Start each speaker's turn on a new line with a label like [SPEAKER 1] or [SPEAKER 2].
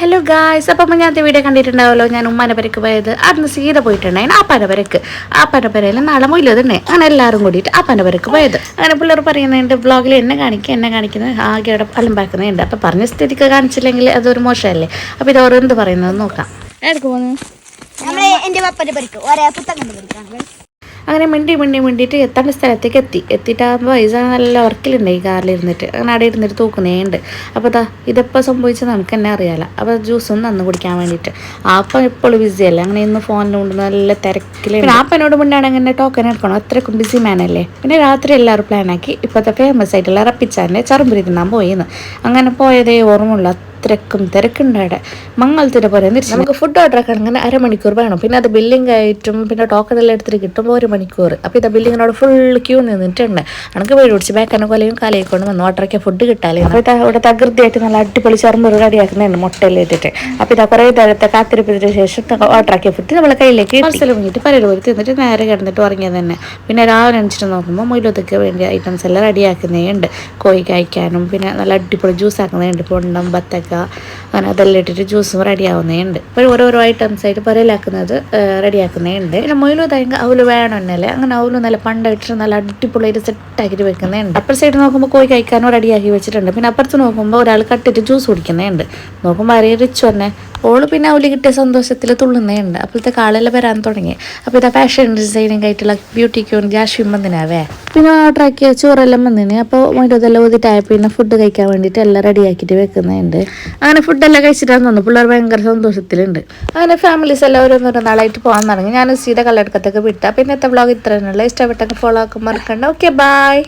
[SPEAKER 1] Hello guys, അപ്പം ഞാനത്തെ video കണ്ടിട്ടുണ്ടാവുമല്ലോ. ഞാൻ ഉമ്മാൻ്റെ പെരക്ക് പോയത് അന്ന് സീത പോയിട്ടുണ്ടായിരുന്നു ആപ്പാൻ്റെ പെരയിൽ നാളെ മൊയിലതുണ്ടേ. അങ്ങനെ എല്ലാവരും കൂടിയിട്ട് ആപ്പാൻ്റെ പെരക്ക് പോയത്. അങ്ങനെ പിള്ളേർ പറയുന്നുണ്ട് വ്ളോഗിൽ എന്നെ കാണിക്കുന്നത് ആകെ അവിടെ അലമ്പാക്കുന്നുണ്ട്. അപ്പം പറഞ്ഞ സ്ഥിതിക്ക് കാണിച്ചില്ലെങ്കിൽ അതൊരു മോശമല്ലേ. അപ്പോൾ ഇത് ഓരോ എന്ത് പറയുന്നത് നോക്കാം. എടുക്ക് പോകുന്നു അങ്ങനെ മിണ്ടിയിട്ട് എത്തേണ്ട സ്ഥലത്തേക്ക് എത്തിയിട്ട് ആ പൈസ നല്ല വർക്കിലുണ്ട് ഈ കാറിലിരുന്നിട്ട്. അങ്ങനെ അവിടെ ഇരുന്നിട്ട് തൂക്കുന്നേണ്ട്. അപ്പോൾ ഇതെപ്പോൾ സംഭവിച്ചത് നമുക്ക് തന്നെ അറിയാമല്ലോ. അപ്പോൾ ജ്യൂസൊന്നും തന്നു കുടിക്കാൻ വേണ്ടിയിട്ട് ആപ്പം എപ്പോഴും ബിസിയല്ലേ. അങ്ങനെ ഇന്ന് ഫോണിലുണ്ട് നല്ല തിരക്കിൽ. പിന്നെ ആപ്പനോട് മുണ്ടാണെങ്കിൽ തന്നെ ടോക്കൺ എടുക്കണം, അത്രയ്ക്കും ബിസി മാനല്ലേ. പിന്നെ രാത്രി എല്ലാവരും പ്ലാനാക്കി ഇപ്പോഴത്തെ ഫേമസ് ആയിട്ടുള്ള റപ്പിച്ചാൻ്റെ ചറുമ്പുരി തിന്നാൻ പോയിന്ന്. അങ്ങനെ പോയതേ ഓർമ്മയുള്ളൂ. അത്രയ്ക്കും തിരക്കുണ്ടവിടെ. മംഗളത്തിൻ്റെ പോലെ നമുക്ക് ഫുഡ് ഓർഡർ ആക്കണമെങ്കിൽ അരമണിക്കൂർ വേണം. പിന്നെ അത് ബില്ലിംഗ് ആയിട്ടും പിന്നെ ടോക്കൺ എല്ലാം എടുത്തിട്ട് കിട്ടുമ്പോൾ 1 മണിക്കൂർ. അപ്പോൾ ഇത് ബില്ലിങ്ങിനോട് ഫുൾ ക്യൂ നിന്നിട്ടുണ്ട്. എനിക്ക് വീട് പിടിച്ച് ബേക്കനെ കൊലയും കാലയും കൊണ്ട് വന്ന് ഓർഡറൊക്കെ ഫുഡ് കിട്ടാലേ. അപ്പോൾ ഇവിടെ തകൃതിയായിട്ട് നല്ല അടിപൊളി ചറുമ്പ് റെഡിയാക്കുന്നുണ്ട് മുട്ടയെല്ലാം ഇട്ടിട്ട്. അപ്പോൾ ഇതാ കുറേ നേരത്തെ കാത്തിരിപ്പതിന് ശേഷം ഓർഡറാക്കിയ ഫുഡ് നമ്മളെ കയ്യിലേക്ക് പാർസൽ വാങ്ങിയിട്ട് പലരും തിന്നിട്ട് നേരെ കിടന്നിട്ട് ഉറങ്ങിയത് തന്നെ. പിന്നെ രാവിലെ എണിച്ചിട്ട് നോക്കുമ്പോൾ മൊയിലൊതൊക്കെ വേണ്ടിയ ഐറ്റംസ് എല്ലാം റെഡിയാക്കുന്നതുണ്ട്. കോഴി കഴിക്കാനും പിന്നെ നല്ല അടിപൊളി ജ്യൂസ് ആക്കുന്നതുണ്ട്. പൊണ്ടം ബത്തക്ക അങ്ങനെ അതെല്ലാം ഇട്ടിട്ട് ജ്യൂസും റെഡിയാവുന്നതുണ്ട്. ഇപ്പോൾ ഓരോരോ ഐറ്റംസ് ആയിട്ട് പറയലാക്കുന്നത് റെഡിയാക്കുന്നതുണ്ട്. പിന്നെ മൊയിലും തേങ്ങ അവല് വേണമെന്നല്ലേ. അങ്ങനെ അവലും നല്ല പണ്ടായിട്ട് നല്ല അടിപൊളിയായിട്ട് സെറ്റാക്കിയിട്ട് വെക്കുന്നുണ്ട്. അപ്പുറത്തെ സൈഡ് നോക്കുമ്പോൾ കോഴി കഴിക്കാനും റെഡിയാക്കി വെച്ചിട്ടുണ്ട്. പിന്നെ അപ്പുറത്ത് നോക്കുമ്പോൾ ഒരാൾ കട്ടിട്ട് ജ്യൂസ് കുടിക്കുന്നുണ്ട്. നോക്കുമ്പോൾ അറിയ റിച്ച് തന്നെ ഓള് പിന്നെ അവല് കിട്ടിയ സന്തോഷത്തിൽ തുള്ളുന്നുണ്ട്. അപ്പോഴത്തെ കാളെല്ലാം വരാൻ തുടങ്ങി. അപ്പോൾ ഇതാ ഫാഷൻ ഡിസൈനിങ് ആയിട്ടുള്ള ബ്യൂട്ടിക്ക് ജാഷ്യം വന്നിനാവേ. പിന്നെ ഓർഡറാക്കിയ ചോറെല്ലാം വന്നിന്. അപ്പോൾ മൊയിലെല്ലാം ഊതിട്ടായ പിന്നെ ഫുഡ് കഴിക്കാൻ വേണ്ടിയിട്ട് എല്ലാം റെഡിയാക്കിയിട്ട് വെക്കുന്നുണ്ട്. അങ്ങനെ ഫുഡെല്ലാം കഴിച്ചിട്ടാന്ന് തോന്നുന്നു. പിള്ളേർ ഭയങ്കര സന്തോഷത്തിലുണ്ട്. അങ്ങനെ ഫാമിലീസ് എല്ലാം ഓരോന്നോരോ നാളായിട്ട് പോകാൻ തുടങ്ങി. ഞാൻ സീത കള്ളടക്കത്തൊക്കെ വിട്ടാൽ. പിന്നത്തെ വ്ളോഗ് ഇത്ര തന്നെയുള്ള ഇഷ്ടപ്പെട്ടൊക്കെ ഫോളോ ആക്കാൻ മറക്കണ്ട. Okay, by.